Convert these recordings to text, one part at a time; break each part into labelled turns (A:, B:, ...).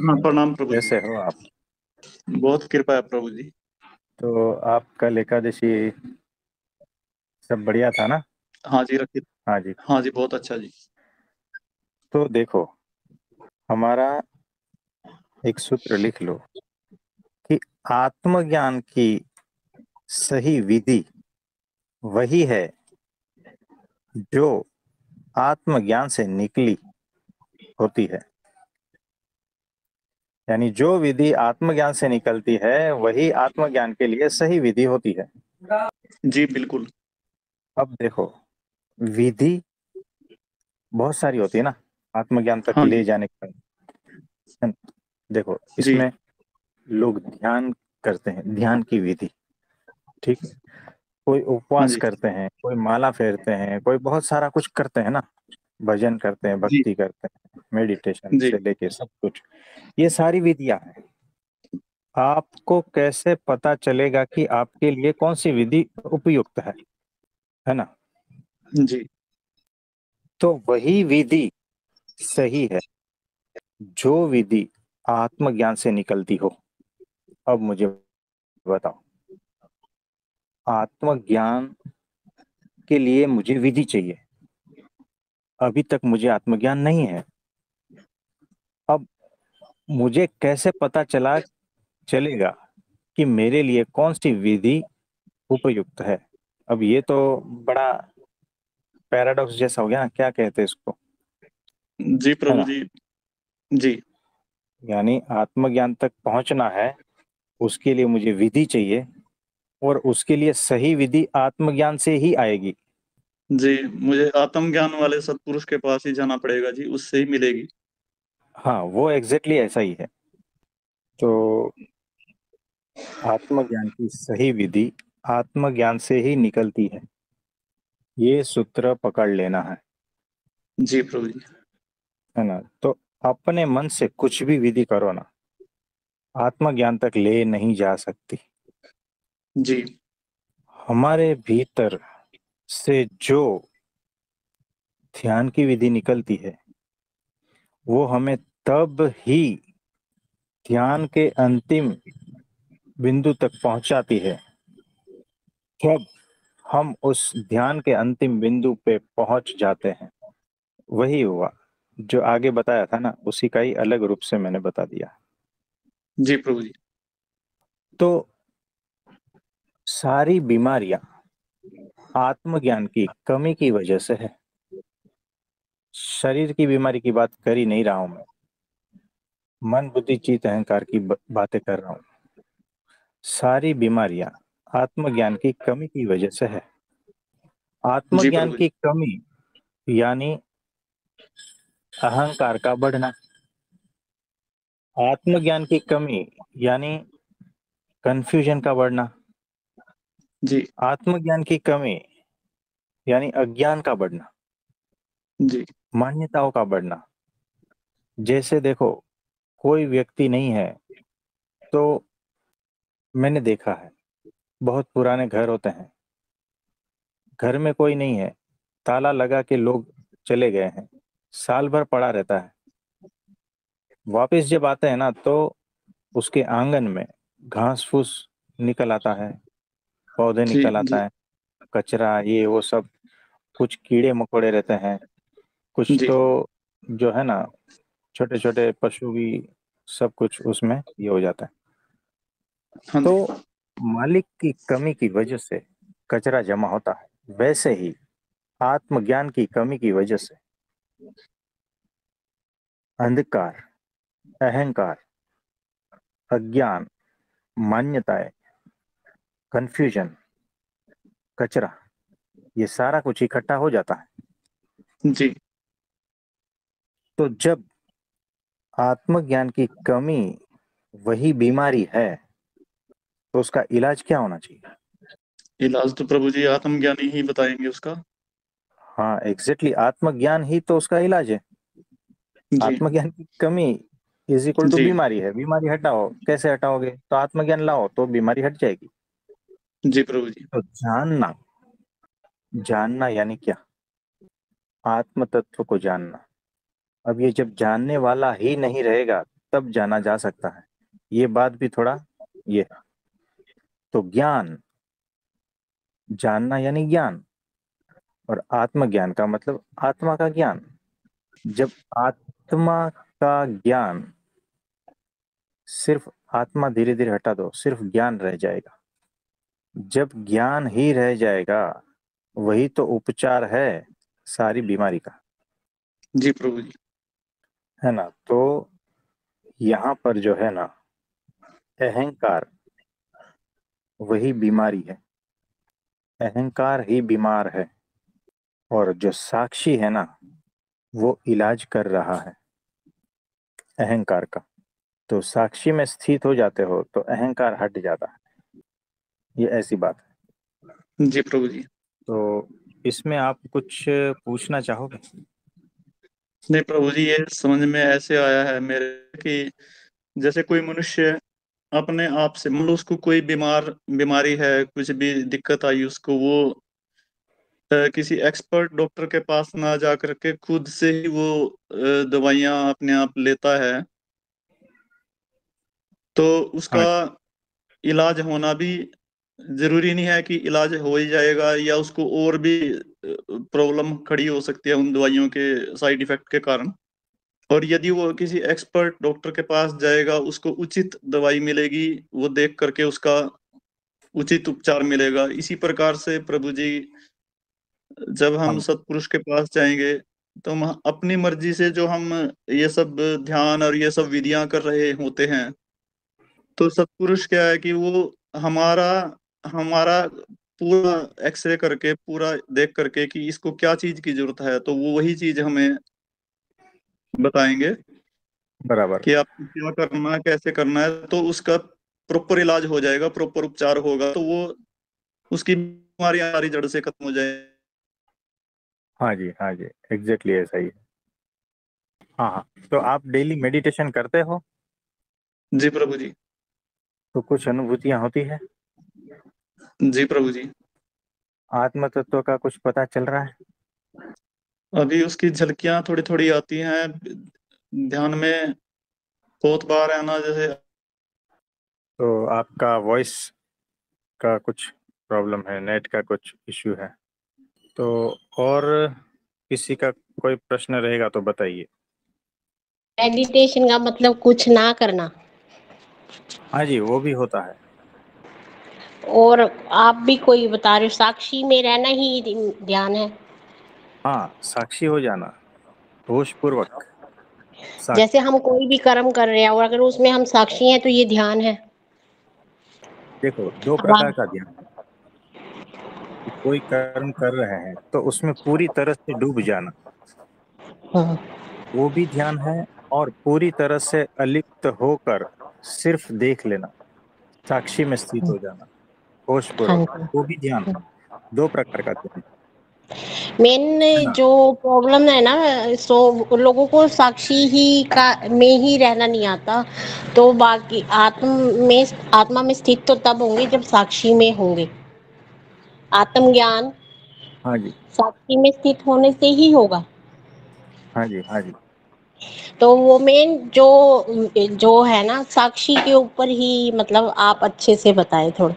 A: हाँ, प्रणाम प्रभु जी।
B: कैसे हो आप?
A: बहुत कृपा है प्रभु जी।
B: तो आप कल एकादशी सब बढ़िया था ना?
A: हाँ जी, रखिए।
B: हाँ जी।
A: हाँ जी, बहुत अच्छा जी।
B: तो देखो, हमारा एक सूत्र लिख लो कि आत्मज्ञान की सही विधि वही है जो आत्मज्ञान से निकली होती है। यानी जो विधि आत्मज्ञान से निकलती है वही आत्मज्ञान के लिए सही विधि होती है।
A: जी बिल्कुल।
B: अब देखो, विधि बहुत सारी होती है ना आत्मज्ञान तक
A: हाँ
B: ले
A: जी।
B: जाने का, है ना? देखो,
A: जी
B: इसमें लोग ध्यान करते हैं, ध्यान की विधि, ठीक है। कोई
A: हाँ
B: उपवास
A: जी।
B: करते हैं, कोई माला फेरते हैं, कोई बहुत सारा कुछ करते हैं ना। भजन करते हैं,
A: जी
B: भक्ति करते हैं, मेडिटेशन
A: जी।
B: से लेके सब कुछ, ये सारी विधियां हैं। आपको कैसे पता चलेगा कि आपके लिए कौन सी विधि उपयुक्त है ना?
A: जी
B: तो वही विधि सही है जो विधि आत्मज्ञान से निकलती हो। अब मुझे बताओ, आत्मज्ञान के लिए मुझे विधि चाहिए, अभी तक मुझे आत्मज्ञान नहीं है। अब मुझे कैसे पता चलेगा कि मेरे लिए कौन सी विधि उपयुक्त है? अब ये तो बड़ा पैराडॉक्स जैसा हो गया ना, क्या कहते हैं इसको,
A: जी
B: है
A: प्रभु
B: ना?
A: जी। जी
B: यानी आत्मज्ञान तक पहुंचना है, उसके लिए मुझे विधि चाहिए, और उसके लिए सही विधि आत्मज्ञान से ही आएगी।
A: जी, मुझे आत्मज्ञान वाले सत्पुरुष के पास ही जाना पड़ेगा जी, उससे ही मिलेगी।
B: हाँ, वो एग्जैक्टली ऐसा ही है। तो आत्मज्ञान की सही विधि आत्मज्ञान से ही निकलती है, ये सूत्र पकड़ लेना
A: जी प्रभु जी।
B: है ना? तो अपने मन से कुछ भी विधि करो ना, आत्मज्ञान तक ले नहीं जा सकती।
A: जी
B: हमारे भीतर से जो ध्यान की विधि निकलती है वो हमें तब ही ध्यान के अंतिम बिंदु तक पहुंचाती है जब हम उस ध्यान के अंतिम बिंदु पे पहुंच जाते हैं। वही हुआ जो आगे बताया था ना, उसी का ही अलग रूप से मैंने बता दिया।
A: जी प्रभु जी।
B: तो सारी बीमारियां आत्मज्ञान की कमी की वजह से है। शरीर की बीमारी की बात कर ही नहीं रहा हूं मैं, मन बुद्धि चित्त अहंकार की बातें कर रहा हूं। सारी बीमारियां आत्मज्ञान की कमी की वजह से है।
A: जी
B: आत्मज्ञान
A: प्रभु जी।
B: की कमी यानी अहंकार का बढ़ना। आत्मज्ञान की कमी यानी कंफ्यूजन का बढ़ना।
A: जी
B: आत्मज्ञान की कमी यानी अज्ञान का बढ़ना,
A: जी।
B: मान्यताओं का बढ़ना। जैसे देखो, कोई व्यक्ति नहीं है, तो मैंने देखा है, बहुत पुराने घर होते हैं, घर में कोई नहीं है, ताला लगा के लोग चले गए हैं, साल भर पड़ा रहता है। वापस जब आते हैं ना, तो उसके आंगन में घास फूस निकल आता है, पौधे
A: जी
B: निकल आता
A: जी।
B: है, कचरा ये वो सब, कुछ कीड़े मकोड़े रहते हैं, कुछ
A: जी।
B: तो जो है ना, छोटे छोटे पशु भी, सब कुछ उसमें ये हो जाता है।
A: हाँ
B: तो
A: जी।
B: मालिक की कमी की वजह से कचरा जमा होता है, वैसे ही आत्मज्ञान की कमी की वजह से अंधकार, अहंकार, अज्ञान, मान्यताएं, कंफ्यूजन, कचरा, ये सारा कुछ इकट्ठा हो जाता है।
A: जी
B: तो जब आत्मज्ञान की कमी वही बीमारी है, तो उसका इलाज क्या होना चाहिए?
A: इलाज तो प्रभु जी आत्मज्ञानी ही बताएंगे उसका।
B: हाँ, एग्जैक्टली, आत्मज्ञान ही तो उसका इलाज है।
A: जी
B: आत्मज्ञान की कमी इज इक्वल टू
A: जी।
B: बीमारी है। बीमारी हटाओ, कैसे हटाओगे? तो आत्मज्ञान लाओ तो बीमारी हट जाएगी।
A: जी प्रभु जी।
B: तो जानना, जानना यानी क्या? आत्म तत्व को जानना। अब ये जब जानने वाला ही नहीं रहेगा तब जाना जा सकता है। ये बात भी थोड़ा ये है। तो ज्ञान, जानना यानी ज्ञान, और आत्मज्ञान का मतलब आत्मा का ज्ञान। जब आत्मा का ज्ञान, सिर्फ आत्मा धीरे धीरे हटा दो, सिर्फ ज्ञान रह जाएगा। जब ज्ञान ही रह जाएगा, वही तो उपचार है सारी बीमारी का,
A: जी प्रभु जी।
B: है ना। तो यहाँ पर जो है ना, अहंकार वही बीमारी है, अहंकार ही बीमार है। और जो साक्षी है ना, वो इलाज कर रहा है अहंकार का। तो साक्षी में स्थित हो जाते हो तो अहंकार हट जाता है। ये ऐसी बात है।
A: जी प्रभु जी।
B: तो इसमें आप कुछ पूछना चाहोगे?
A: नहीं प्रभु जी, ये समझ में ऐसे आया है मेरे कि जैसे कोई मनुष्य अपने आप से, मान लो उसको कोई बीमारी है, कुछ भी दिक्कत आई उसको, वो किसी एक्सपर्ट डॉक्टर के पास ना जा करके खुद से ही वो दवाइयां अपने आप लेता है, तो उसका
B: हाँ,
A: इलाज होना भी जरूरी नहीं है कि इलाज हो ही जाएगा, या उसको और भी प्रॉब्लम खड़ी हो सकती है उन दवाइयों के साइड इफेक्ट के कारण। और यदि वो किसी एक्सपर्ट डॉक्टर के पास जाएगा, उसको उचित दवाई मिलेगी, वो देख करके उसका उचित उपचार मिलेगा। इसी प्रकार से प्रभु जी, जब हम
B: हम
A: सतपुरुष के पास जाएंगे, तो हम अपनी मर्जी से जो हम ये सब ध्यान और ये सब विधियां कर रहे होते हैं, तो सतपुरुष क्या है कि वो हमारा हमारा पूरा एक्सरे करके, पूरा देख करके कि इसको क्या चीज की जरूरत है, तो वो वही चीज हमें बताएंगे
B: बराबर।
A: कि आपको क्या करना है, कैसे करना है, तो उसका प्रॉपर इलाज हो जाएगा, प्रॉपर उपचार होगा, तो वो उसकी बीमारियां सारी जड़ से खत्म हो जाए।
B: हाँ जी, हाँ जी, एग्जैक्टली ऐसा ही है। हाँ हाँ। तो आप डेली मेडिटेशन करते हो?
A: जी प्रभु जी।
B: तो कुछ अनुभूतियां होती है?
A: जी प्रभु जी।
B: आत्म तत्व का कुछ पता चल रहा है?
A: अभी उसकी झलकियां थोड़ी थोड़ी आती हैं ध्यान में, बहुत बार है ना, जैसे।
B: तो आपका वॉइस का कुछ प्रॉब्लम है, नेट का कुछ इश्यू है? तो और किसी का कोई प्रश्न रहेगा तो बताइए।
C: मेडिटेशन का मतलब कुछ ना करना।
B: हाँ जी, वो भी होता है।
C: और आप भी कोई बता रहे हो साक्षी में रहना ही ध्यान है।
B: हाँ, साक्षी हो जाना, होश पूर्वक साक्षी।
C: जैसे हम कोई भी कर्म कर रहे हैं और अगर उसमें हम साक्षी हैं तो ये ध्यान है।
B: देखो, दो
C: अब
B: प्रकार
C: आप
B: का ध्यान है। कि कोई कर्म कर रहे हैं तो उसमें पूरी तरह से डूब जाना,
C: हाँ,
B: वो भी ध्यान है। और पूरी तरह से अलिप्त होकर सिर्फ देख लेना, साक्षी में स्थित हो जाना, होश
C: हाँ
B: पूर्वक,
C: जी।
B: वो भी ध्यान है। दो प्रकार का ध्यान
C: मेन
B: है ना।
C: जो प्रॉब्लम है ना, सो लोगों को साक्षी ही का में ही रहना नहीं आता। तो बाकी आत्मा में स्थित तो तब होंगे जब साक्षी में होंगे। आत्मज्ञान
B: हाँ जी,
C: साक्षी में स्थित होने से ही होगा।
B: हाँ जी, हाँ जी।
C: तो वो मेन जो जो है ना, साक्षी के ऊपर ही मतलब आप अच्छे से बताएं थोड़ा।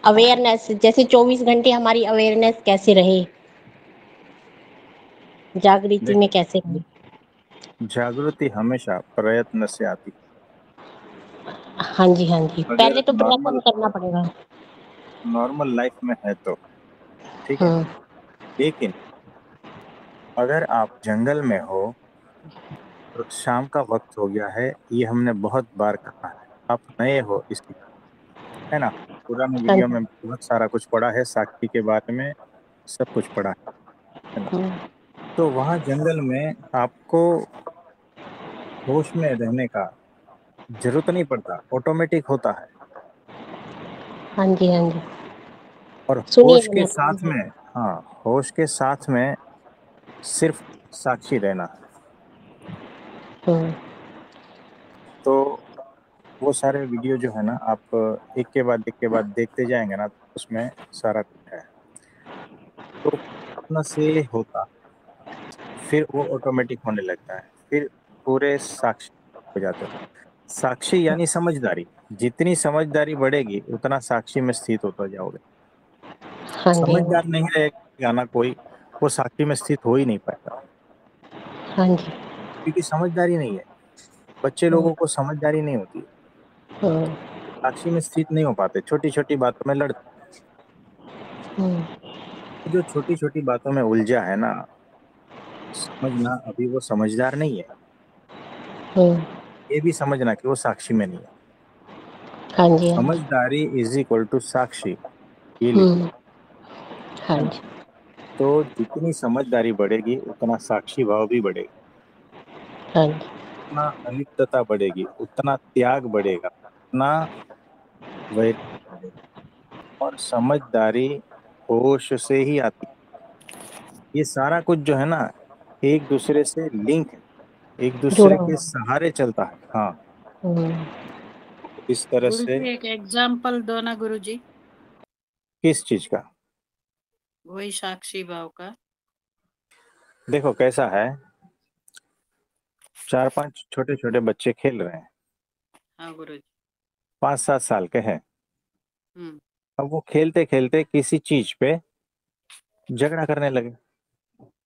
C: अवेयरनेस, जैसे 24 घंटे हमारी अवेयरनेस कैसे रहे, जागृति में
B: देखो,
C: कैसे रहे।
B: जागृति हमेशा प्रयत्न से आती
C: हाँ जी, हाँ जी,
B: है। अगर
C: पहले तो प्रयत्न
B: नॉर्मल
C: करना पड़ेगा।
B: नॉर्मल लाइफ में है तो ठीक है।
C: हाँ,
B: लेकिन अगर आप जंगल में हो, तो शाम का वक्त हो गया है, ये हमने बहुत बार कहा है, आप नए हो इसलिए, है ना। पुराने
C: हाँ
B: वीडियो
C: जी,
B: में बहुत सारा कुछ पढ़ा है, साक्षी के बारे में सब कुछ पढ़ा है ना।
C: हाँ,
B: तो वहाँ जंगल में आपको होश में रहने का जरूरत नहीं पड़ता, ऑटोमेटिक होता है।
C: हाँ जी, हाँ जी।
B: और
C: सुनिए
B: होश के
C: ना
B: साथ में, हाँ, होश के साथ में सिर्फ साक्षी रहना है।
C: हाँ,
B: तो वो सारे वीडियो जो है ना, आप एक के बाद देखते जाएंगे ना, तो उसमें सारा कुछ है। तो प्रयत्न से होता, फिर वो ऑटोमेटिक होने लगता है, फिर पूरे साक्षी हो जाते हो। साक्षी यानी समझदारी, जितनी समझदारी बढ़ेगी उतना साक्षी में स्थित होता जाओगे।
C: हाँ जी,
B: समझदार नहीं रहेगा ना कोई, वो साक्षी में स्थित हो ही नहीं पाएगा,
C: हाँ जी।
B: क्योंकि समझदारी नहीं है। बच्चे लोगों को समझदारी नहीं होती है,
C: हम्म,
B: साक्षी में स्थित नहीं हो पाते, छोटी छोटी बातों में लड़ते।
C: हम्म,
B: जो छोटी छोटी बातों में उलझा है ना, समझना अभी वो समझदार नहीं है।
C: हम्म,
B: ये भी समझना कि वो साक्षी में नहीं है।
C: हाँ जी, हाँ जी।
B: समझदारी इज इक्वल टू साक्षी, ये लिखो,
C: हम्म, हाँ
B: है ना।
C: जी,
B: तो जितनी समझदारी बढ़ेगी उतना साक्षी भाव भी बढ़ेगा,
C: हाँ जी।
B: उतना अलिप्तता बढ़ेगी, उतना त्याग बढ़ेगा, उतना वैराग्य बढ़ेगा। और समझदारी होश से ही आती है। ये सारा कुछ जो है ना, एक दूसरे से लिंक है, एक
C: जुड़ा
B: दूसरे के
C: हुआ।
B: सहारे चलता है। हाँ,
C: हम्म,
B: इस तरह से।
D: गुरुजी एक एग्जाम्पल दो ना गुरुजी,
B: किस चीज का?
D: वही साक्षी भाव का।
B: देखो कैसा है, 4-5 छोटे छोटे बच्चे खेल रहे हैं,
D: हाँ गुरुजी।
B: 5-7 साल के हैं।
D: हम्म।
B: अब वो खेलते खेलते किसी चीज पे झगड़ा करने लगे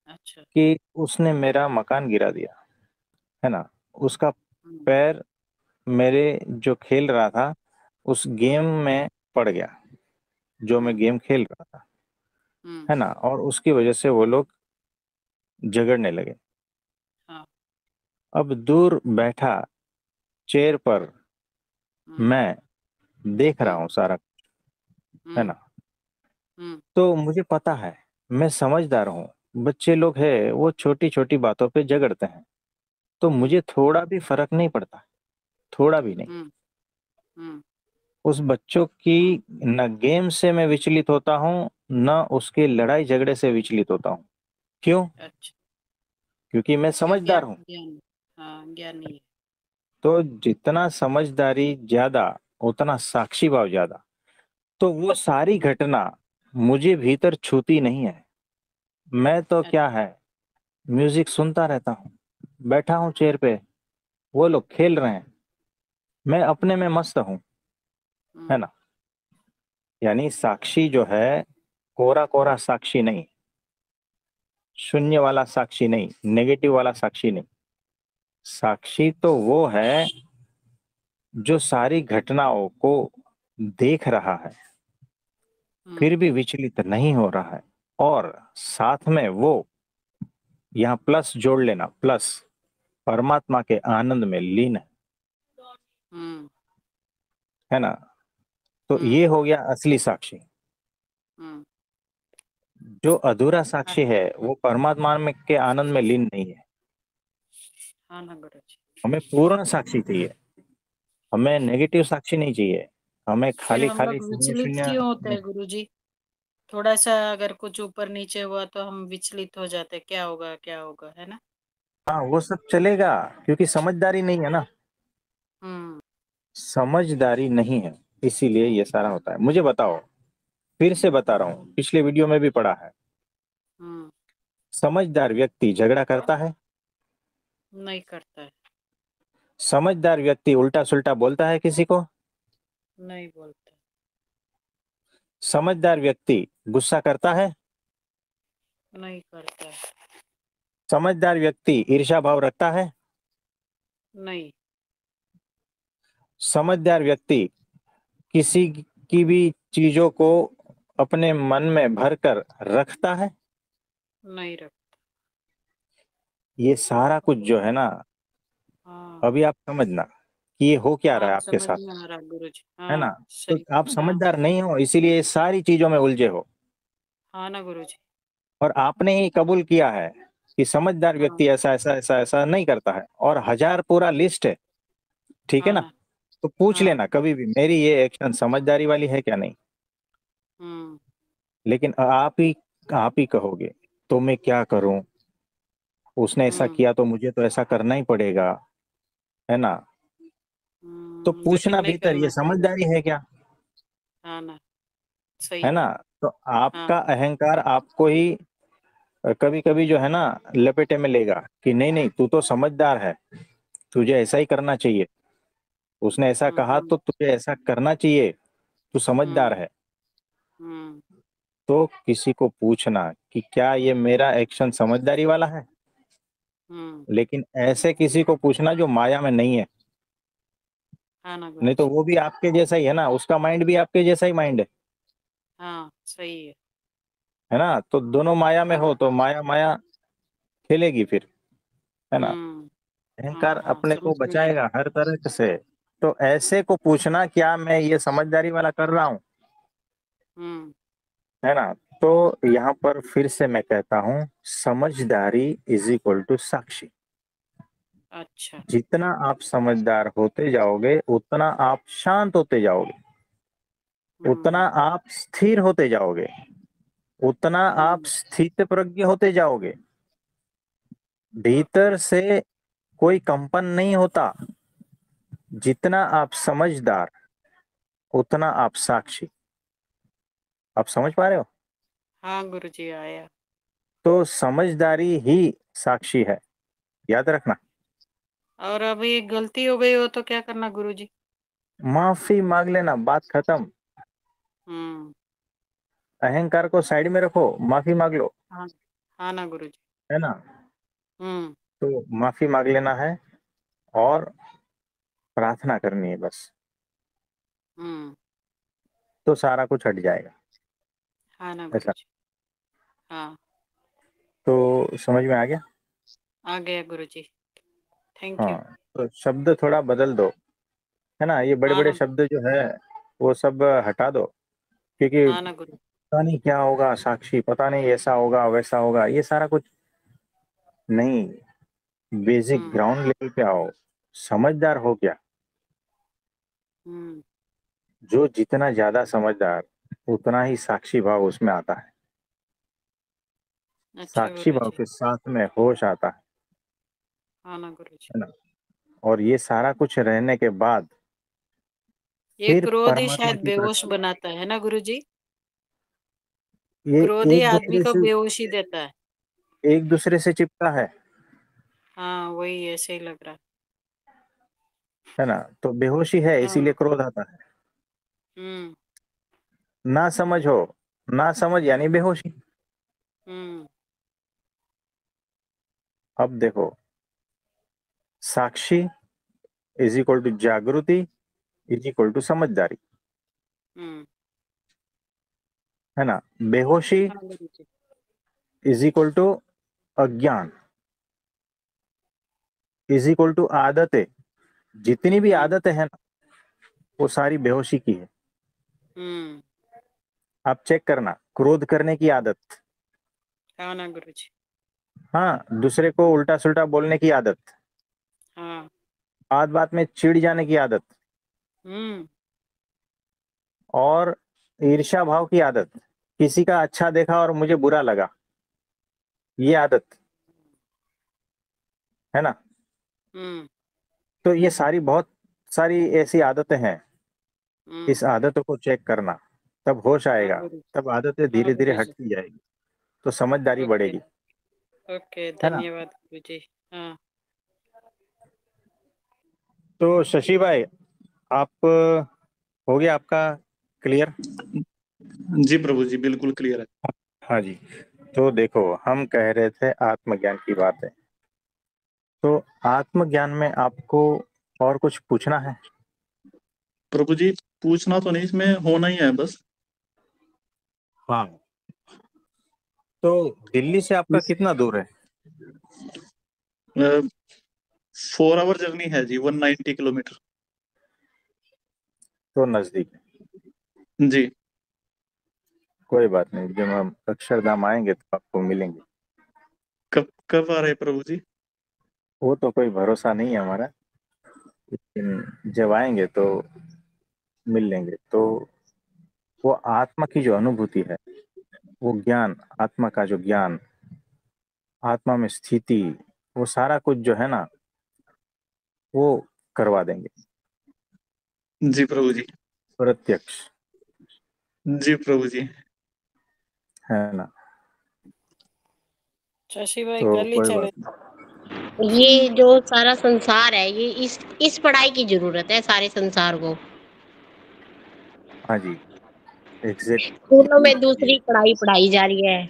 D: अच्छा।
B: कि उसने मेरा मकान गिरा दिया, है ना। उसका
D: हम्म।
B: पैर मेरे जो खेल रहा था उस गेम में पड़ गया, जो मैं
D: हम्म।
B: गेम खेल रहा था,
D: हम्म।
B: है ना। और उसकी वजह से वो लोग झगड़ने लगे।
D: हाँ।
B: अब दूर बैठा चेयर पर
D: हम्म।
B: मैं देख रहा
D: हम्म।
B: हूँ सारा, है
D: हम्म।
B: ना।
D: हम्म।
B: तो मुझे पता है, मैं समझदार हूँ। बच्चे लोग हैं, वो छोटी छोटी बातों पे झगड़ते हैं, तो
D: हम्म।
B: मुझे थोड़ा भी फर्क नहीं पड़ता, थोड़ा भी नहीं।
D: हम्म। हम्म।
B: उस बच्चों की न गेम से मैं विचलित होता हूँ, न उसके लड़ाई झगड़े से विचलित होता हूँ। क्यों?
D: अच्छा।
B: क्योंकि मैं
D: क्यों
B: समझदार
D: ज्ञान
B: हूँ।
D: ज्ञान। हाँ ज्ञानी है।
B: तो जितना समझदारी ज्यादा, उतना साक्षी भाव ज्यादा। तो वो सारी घटना मुझे भीतर छूती नहीं है। मैं तो
D: अच्छा।
B: क्या है, म्यूजिक सुनता रहता हूँ, बैठा हूँ चेयर पे, वो लोग खेल रहे हैं, मैं अपने में मस्त हूँ, है
D: हम्म।
B: ना। यानी साक्षी जो है, कोरा कोरा साक्षी नहीं, शून्य वाला साक्षी नहीं, नेगेटिव वाला साक्षी नहीं। साक्षी तो वो है जो सारी घटनाओं को देख रहा है,
D: हम्म।
B: फिर भी विचलित नहीं हो रहा है, और साथ में वो, यहाँ प्लस जोड़ लेना, प्लस परमात्मा के आनंद में लीन
D: हम्म।
B: है ना। तो
D: हम्म।
B: ये हो गया असली साक्षी।
D: हम्म।
B: जो अधूरा
D: हाँ।
B: साक्षी है वो परमात्मा में के आनंद में लीन नहीं है।
D: हाँ ना गुरुजी।
B: हमें पूर्ण साक्षी चाहिए, हमें नेगेटिव साक्षी नहीं चाहिए, हमें
D: फिर
B: खाली
D: हम
B: खाली
D: लोग
B: शून्य
D: विचलित
B: शून्य
D: क्यों होते
B: नहीं।
D: हैं गुरुजी? थोड़ा सा अगर कुछ ऊपर नीचे हुआ तो हम विचलित हो जाते, क्या होगा क्या होगा, है ना।
B: हाँ, वो सब चलेगा, क्योंकि समझदारी नहीं है ना।
D: हम्म।
B: समझदारी नहीं है, इसीलिए ये सारा होता है। मुझे बताओ, फिर से बता रहा हूँ, पिछले वीडियो में भी पढ़ा है,
D: हम्म।
B: समझदार व्यक्ति झगड़ा करता है?
D: नहीं करता है।
B: समझदार व्यक्ति उल्टा सुल्टा बोलता है किसी को?
D: नहीं बोलता।
B: समझदार व्यक्ति गुस्सा करता है?
D: नहीं करता है।
B: समझदार व्यक्ति ईर्ष्या भाव रखता है?
D: नहीं।
B: समझदार व्यक्ति किसी की भी चीजों को अपने मन में भरकर रखता है?
D: नहीं रख।
B: ये सारा कुछ जो है ना,
D: हाँ।
B: अभी आप समझना कि ये हो क्या रहा है
D: हाँ
B: आपके
D: समझ
B: साथ,
D: में आ रहा गुरुजी,
B: है ना।
D: हाँ
B: तो
D: सही।
B: आप
D: हाँ।
B: समझदार नहीं हो, इसीलिए ये सारी चीजों में उलझे हो।
D: हाँ ना गुरुजी।
B: और आपने ही कबूल किया है कि समझदार
D: हाँ।
B: व्यक्ति ऐसा ऐसा ऐसा ऐसा नहीं करता है, और हजार पूरा लिस्ट है, ठीक है
D: हाँ
B: ना।
D: ना।
B: तो पूछ
D: हाँ।
B: लेना कभी भी, मेरी ये एक्शन समझदारी वाली है क्या नहीं।
D: हम्म।
B: लेकिन आप ही कहोगे तो मैं क्या करूं, उसने ऐसा
D: हम्म।
B: किया तो मुझे तो ऐसा करना ही पड़ेगा, है ना। तो
D: लेकिन
B: पूछना
D: नहीं
B: भीतर, ये
D: करना चाहिए।
B: समझदारी है क्या?
D: हाँ ना। सही
B: है
D: है।
B: ना। तो
D: हाँ।
B: आपका अहंकार आपको ही कभी कभी जो है ना लपेटे में लेगा कि नहीं नहीं तू तो समझदार है, तुझे ऐसा ही करना चाहिए, उसने ऐसा कहा तो तुझे ऐसा करना चाहिए, तू समझदार है। तो किसी को पूछना कि क्या ये मेरा एक्शन समझदारी वाला है, लेकिन ऐसे किसी को पूछना जो माया में नहीं है।
D: हाँ ना
B: नहीं तो
D: गुरुजी।
B: वो भी आपके जैसा ही है ना, उसका माइंड भी आपके जैसा ही माइंड
D: हाँ सही
B: है ना। तो दोनों माया में
D: हाँ
B: हो तो माया माया खेलेगी फिर, है ना। अहंकार
D: हाँ
B: अपने को
D: समझ गई।
B: बचाएगा हर तरह से। तो ऐसे को पूछना क्या मैं ये समझदारी वाला कर रहा हूँ,
D: हम्म
B: है ना। तो यहाँ पर फिर से मैं कहता हूँ, समझदारी इज इक्वल टू साक्षी।
D: अच्छा।
B: जितना आप समझदार होते जाओगे उतना आप शांत होते जाओगे, उतना आप स्थिर होते जाओगे, उतना आप स्थित प्रज्ञ होते जाओगे। भीतर
D: ओके।
B: से कोई कंपन नहीं होता। जितना आप समझदार उतना आप साक्षी। आप समझ पा रहे हो।
D: हाँ गुरुजी आया।
B: तो समझदारी ही साक्षी है, याद रखना।
D: और अभी गलती हो गई हो तो क्या करना गुरुजी?
B: माफी मांग लेना, बात खत्म।
D: हम्म
B: अहंकार को साइड में रखो, माफी मांग लो,
D: हाँ हाँ ना गुरुजी।
B: है ना।
D: हम्म
B: तो माफी मांग लेना है और प्रार्थना करनी है बस,
D: हम्म
B: तो सारा कुछ हट जाएगा।
D: हाँ ना
B: ऐसा।
D: गुरुजी। हाँ
B: तो समझ में आ गया।
D: आ गया गुरुजी। Thank you.
B: हाँ, तो शब्द थोड़ा बदल दो, है ना। ये बड़े
D: हाँ
B: बड़े
D: ना
B: शब्द जो है वो सब हटा दो, क्योंकि
D: हाँ ना गुरु।
B: पता नहीं क्या होगा साक्षी, पता नहीं ऐसा होगा वैसा होगा, ये सारा कुछ नहीं। बेसिक
D: हम्म
B: ग्राउंड लेवल पे आओ। समझदार हो क्या,
D: हम्म
B: जो जितना ज्यादा समझदार उतना ही साक्षी भाव उसमें आता है।
D: अच्छा
B: साक्षी भाव
D: गुरुजी।
B: के साथ में होश आता
D: हाँ ना गुरुजी।
B: है ना। और ये सारा कुछ रहने के बाद
D: ये
B: फिर
D: क्रोध ही
B: परमात्मा
D: शायद
B: की
D: बेहोश
B: प्राप्ति।
D: बनाता है ना गुरुजी?
B: ये
D: क्रोध ही
B: एक
D: आदमी
B: दूसरे
D: को
B: से
D: बेहोशी देता है।
B: एक दूसरे से चिपका
D: हाँ वही ऐसे ही लग रहा
B: है ना। तो बेहोशी है
D: है।
B: इसीलिए
D: हाँ।
B: क्रोध आता है।
D: हम्म
B: ना समझ हो, ना समझ यानी बेहोशी।
D: हम्म
B: अब देखो, साक्षी इज इक्वल टू जागृति इज इक्वल टू समझदारी,
D: हम्म
B: है ना। बेहोशी
D: हाँ गुरुजी।
B: इज इक्वल टू अज्ञान इज इक्वल टू आदतें। जितनी भी
D: हम्म
B: आदतें हैं ना, वो सारी बेहोशी की है।
D: हम्म
B: आप चेक करना, क्रोध करने की आदत,
D: हाँ ना गुरुजी।
B: हाँ, दूसरे को उल्टा सुल्टा बोलने की आदत,
D: हाँ।
B: बात बात में चिढ़ जाने की आदत,
D: हम्म
B: और ईर्ष्या भाव की आदत, किसी का अच्छा देखा और मुझे बुरा लगा, ये आदत, है ना।
D: हम्म
B: तो ये सारी बहुत सारी ऐसी आदतें हैं। इस
D: हम्म
B: आदतों को चेक करना, तब होश
D: हाँ
B: आएगा,
D: गुरुजी।
B: तब आदतें
D: हाँ
B: धीरे धीरे
D: गुरुजी।
B: हटती जाएगी, तो समझदारी
D: ओके।
B: बढ़ेगी,
D: ओके
B: है ना।
D: धन्यवाद गुरुजी। हाँ।
B: तो शशि भाई, आप हो गया आपका क्लियर।
A: जी प्रभु जी, बिल्कुल क्लियर है।
B: हाँ जी। तो देखो, हम कह रहे थे आत्मज्ञान की बातें। तो आत्मज्ञान में आपको और कुछ पूछना है।
A: प्रभु जी, पूछना तो नहीं, इसमें होना ही है बस।
B: हाँ। तो दिल्ली से आपका कितना दूर है।
A: 4 आवर जर्नी है जी, 190 किलोमीटर।
B: तो नजदीक है।
A: जी।
B: कोई बात नहीं, जब हम अक्षरधाम आएंगे तो आपको मिलेंगे।
A: कब कब आ रहे प्रभु जी?
B: वो तो कोई भरोसा नहीं है हमारा, लेकिन जब आएंगे तो मिल लेंगे। तो वो आत्मा की जो अनुभूति है, वो ज्ञान, आत्मा का जो ज्ञान, आत्मा में स्थिति, वो सारा कुछ जो है ना, वो करवा देंगे
A: जी प्रभु जी।
B: प्रत्यक्ष,
A: जी प्रभु जी।
B: है ना।
D: शशि भाई
B: तो
D: कल ही
B: कोई
D: चले।
B: बात नहीं।
C: ये जो सारा संसार है, ये इस पढ़ाई की जरूरत है सारे संसार को।
B: हाँ जी, एग्जैक्ट
C: स्कूलों
B: यही
C: में
B: चाहिए।
C: दूसरी पढ़ाई पढ़ाई जा रही है।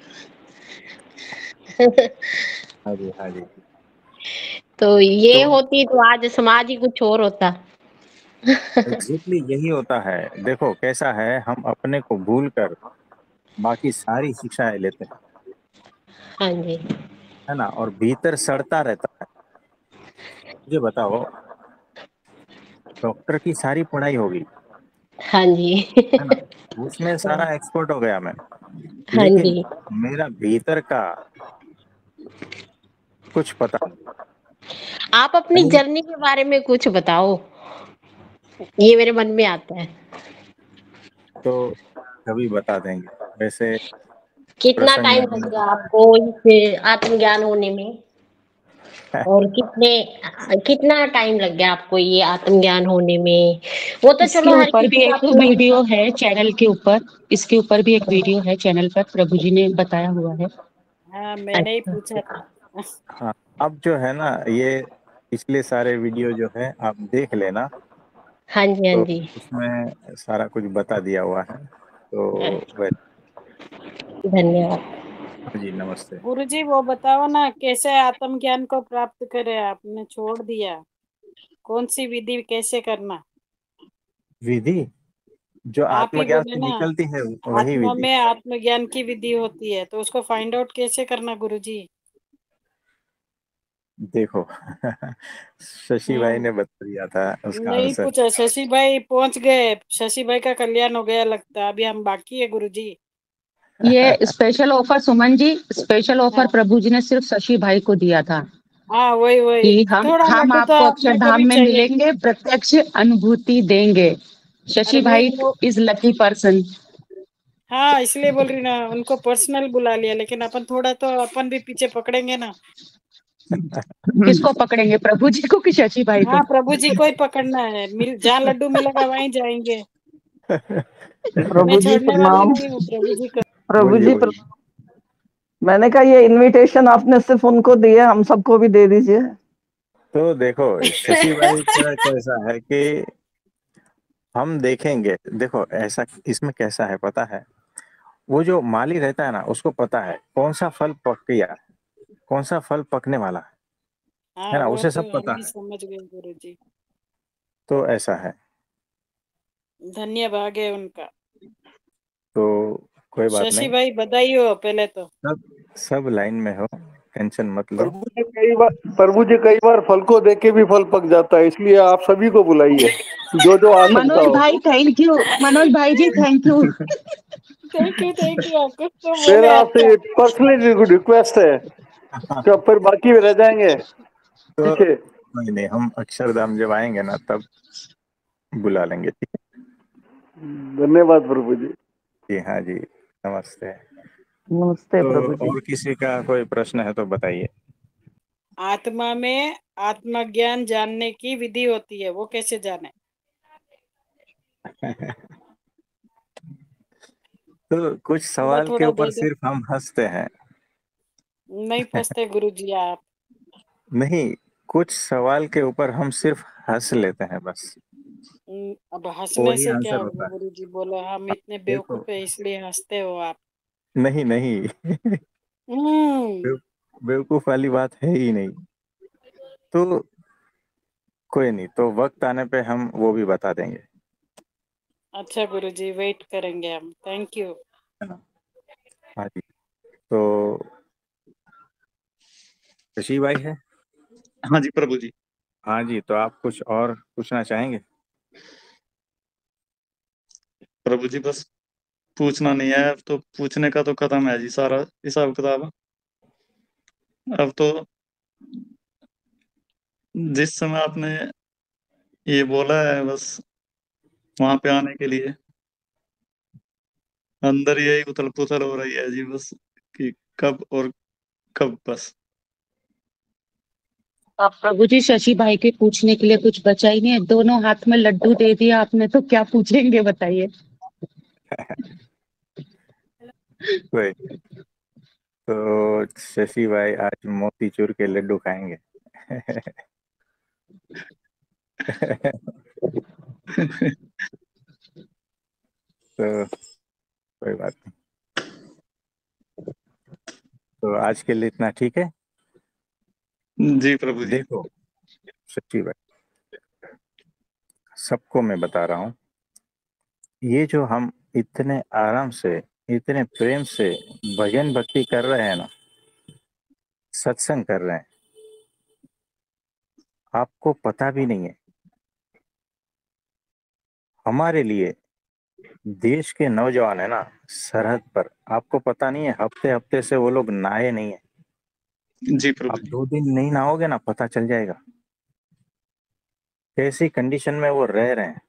B: हाँ जी, हाँ जी।
C: तो ये
B: तो
C: होती तो आज समाज ही कुछ और होता।
B: एग्जैक्टली यही होता है। देखो कैसा है, हम अपने को भूल कर बाकी सारी शिक्षाएं लेते हैं,
C: हाँ जी।
B: है ना, और भीतर सड़ता रहता है। मुझे बताओ, डॉक्टर की सारी पढ़ाई होगी,
C: हाँ जी।
B: है ना, उसमें सारा एक्सपर्ट हो गया मैं,
C: हाँ
B: लेकिन
C: जी।
B: मेरा भीतर का कुछ पता
C: आप अपनी
B: नहीं।
C: जर्नी के बारे में कुछ बताओ, ये मेरे मन में आता है।
B: तो कभी बता देंगे। वैसे
C: कितना
B: प्रसंग
C: टाइम
B: में
C: लग
B: मैंने
C: गया आपको इस आत्मज्ञान होने में? और कितना टाइम लग गया आपको ये आत्मज्ञान होने में? वो तो
E: इसके
C: चलो हर
E: ऊपर
C: किसी
E: भी
C: का
E: एक
C: अपना होता
E: वीडियो है चैनल के ऊपर, इसके ऊपर भी एक वीडियो है चैनल पर, प्रभु जी ने बताया हुआ है।
D: हाँ,
C: है।
D: मैंने ही
C: अच्छा।
D: पूछा था।
B: हाँ, अब जो है ना, ये पिछले सारे वीडियो जो है आप देख लेना,
C: हाँ जी, हाँ
B: तो
C: जी।
B: उसमें सारा कुछ बता दिया हुआ है। तो वैसे,
C: धन्यवाद।
B: हाँ जी, नमस्ते।
D: गुरुजी वो बताओ ना, कैसे आत्म ज्ञान को प्राप्त करें? आपने छोड़ दिया, कौन सी विधि कैसे करना?
B: विधि जो
D: आप ही
B: आत्मज्ञान
D: बोले
B: से
D: ना,
B: निकलती है, वही
D: आत्मा
B: विधि।
D: में आत्मज्ञान की विधि होती है, तो उसको फाइंड आउट कैसे करना गुरुजी?
B: देखो शशि भाई
D: हम्म
B: ने बता दिया था उसका
D: नहीं
B: आंसर।
D: पूछा, शशि भाई पहुंच गए, शशि भाई का कल्याण हो गया लगता है, अभी हम बाकी है गुरुजी।
E: ये special offer Suman ji, special offer
D: हाँ
E: प्रभु जी ने सिर्फ शशि भाई को दिया था
D: हाँ, वही वही,
E: कि हम
D: थोड़ा
E: हम
D: लड्डू तो
E: आपको
D: अपने को
E: अक्षरधाम
D: भी
E: में
D: चाहिए।
E: मिलेंगे, प्रत्यक्ष अनुभूति देंगे।
D: अरे
E: शशि
D: नहीं
E: भाई
D: वो,
E: इज लकी पर्सन।
D: हाँ इसलिए बोल रही ना, उनको पर्सनल बुला लिया, लेकिन अपन थोड़ा तो अपन भी पीछे पकड़ेंगे ना।
E: किसको पकड़ेंगे, प्रभु जी को कि शशि भाई को?
D: हाँ प्रभु जी को ही पकड़ना है, मिल जहाँ लड्डू मिलेगा वहीं जाएंगे। मैं
F: प्रभु जी
D: छोड़ने वाली
F: प्रणाम।
D: नहीं हूँ प्रभु जी को।
F: प्रभु
B: बोलिए
F: जी
B: बोलिए।
F: मैंने कहा ये इनविटेशन आपने सिर्फ उनको दिया, हम सबको भी दे दीजिए।
B: तो देखो, शशि भाई का कैसा है कि हम देखेंगे। देखो ऐसा, इसमें कैसा है पता है, वो जो माली रहता है ना, उसको पता है कौन सा फल पक गया, कौन सा फल पकने वाला है
D: हाँ
B: ना,
D: वो
B: उसे
D: तो
B: सब
D: हम
B: पता
D: भी
B: है।
D: समझ गए गुरु जी।
B: तो ऐसा है।
D: धन्य भाग है उनका।
B: तो कोई बात
D: शशि
B: नहीं,
D: भाई बधाई हो पहले तो।
B: सब सब लाइन में हो, टेंशन मत लो।
G: प्रभु जी कई बार फल को देख के भी फल पक जाता है, इसलिए आप सभी को बुलाइए जो जो आ सकता
E: मनोज
G: हो।
E: भाई थैंक यू, मनोज भाई जी थैंक यू।
D: थैंक यू, कुछ तो बोले
G: मेरा
D: अच्छा।
G: आपसे पर्सनली रिक्वेस्ट है कि अब फिर बाकी में रह जाएंगे।
B: तो
G: ठीक है,
B: कोई नहीं, हम अक्षरधाम जब आएंगे ना तब बुला लेंगे, ठीक
G: धन्यवाद प्रभु जी।
B: है जी। हाँ जी, नमस्ते।
F: नमस्ते
B: तो
F: प्रभु जी।
B: और किसी का कोई प्रश्न है तो बताइए।
D: आत्मा में आत्मज्ञान जानने की विधि होती है, वो कैसे जाने?
B: तो कुछ
D: थोड़ा
B: सवाल के
D: थोड़ा
B: ऊपर
D: दे दो।
B: सिर्फ हम हंसते हैं।
D: नहीं फंसते गुरु जी आप।
B: नहीं, कुछ सवाल के ऊपर हम सिर्फ हंस लेते हैं बस,
D: अब हंसने
B: वही
D: से क्या
B: आंसर
D: होगा
B: होता है।
D: गुरु जी? बोलो हम इतने
B: देखो,
D: बेवकूफ है इसलिए हंसते हो आप।
B: नहीं नहीं
D: हम्म
B: बेवकूफ वाली बात है ही नहीं। तो कोई नहीं, तो वक्त आने पे हम वो भी बता देंगे,
D: अच्छा गुरु जी, वेट करेंगे हम, थैंक यू।
B: है ना। हाँ जी। तो ऋषि भाई है।
A: हाँ जी प्रभु जी।
B: हाँ जी, तो आप कुछ और पूछना चाहेंगे?
A: प्रभु जी बस पूछना नहीं है, अब तो पूछने का तो खत्म है जी सारा हिसाब किताब। अब तो जिस समय आपने ये बोला है बस वहां पे आने के लिए अंदर यही उथल पुथल हो रही है जी बस, कि कब और कब बस।
E: अब प्रभु जी शशि भाई के पूछने के लिए कुछ बचा ही नहीं है, दोनों हाथ में लड्डू दे दिया आपने, तो क्या पूछेंगे बताइए।
B: कोई, तो शशि भाई आज मोतीचूर के लड्डू खाएंगे। तो कोई बात नहीं। तो आज के लिए इतना ठीक है।
A: जी प्रभु जी।
B: देखो सच्ची बात, सबको मैं बता रहा हूँ, ये जो हम इतने आराम से, इतने प्रेम से भजन भक्ति कर रहे हैं ना, सत्संग कर रहे हैं, आपको पता भी नहीं है। हमारे लिए देश के नौजवान है ना सरहद पर, आपको पता नहीं है, हफ्ते हफ्ते से वो लोग नहाए नहीं है।
A: जी प्रभु
B: आप
A: जी।
B: 2 दिन नहीं नहाओगे ना, पता चल जाएगा कैसी कंडीशन में वो रह रहे हैं।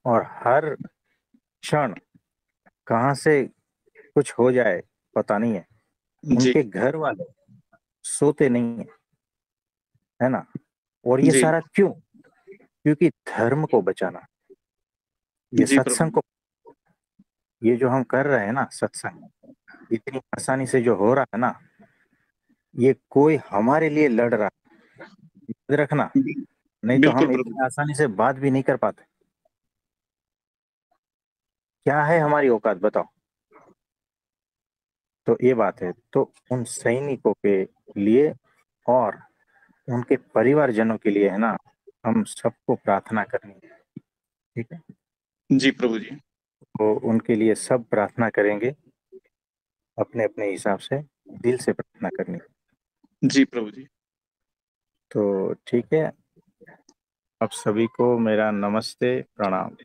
B: और हर क्षण कहाँ से कुछ हो जाए पता नहीं है।
A: जी
B: उनके घर वाले सोते नहीं है, है ना। और ये
A: जी
B: सारा क्यों? क्योंकि धर्म को बचाना, ये
A: जी प्रभु।
B: सत्संग को, ये जो हम कर रहे हैं ना सत्संग, इतनी आसानी से जो हो रहा है ना, ये कोई हमारे लिए लड़ रहा है, याद रखना। नहीं तो
A: बिल्कुल
B: हम
A: प्रभु।
B: इतनी आसानी से बात भी नहीं कर पाते। क्या है हमारी औकात बताओ। तो ये बात है। तो उन सैनिकों के लिए और उनके परिवारजनों के लिए है ना, हम सबको प्रार्थना करनी है, ठीक है।
A: जी प्रभु जी।
B: तो उनके लिए सब प्रार्थना करेंगे, अपने अपने हिसाब से दिल से प्रार्थना करनी है।
A: जी प्रभु जी।
B: तो ठीक है, आप सभी को मेरा नमस्ते, प्रणाम।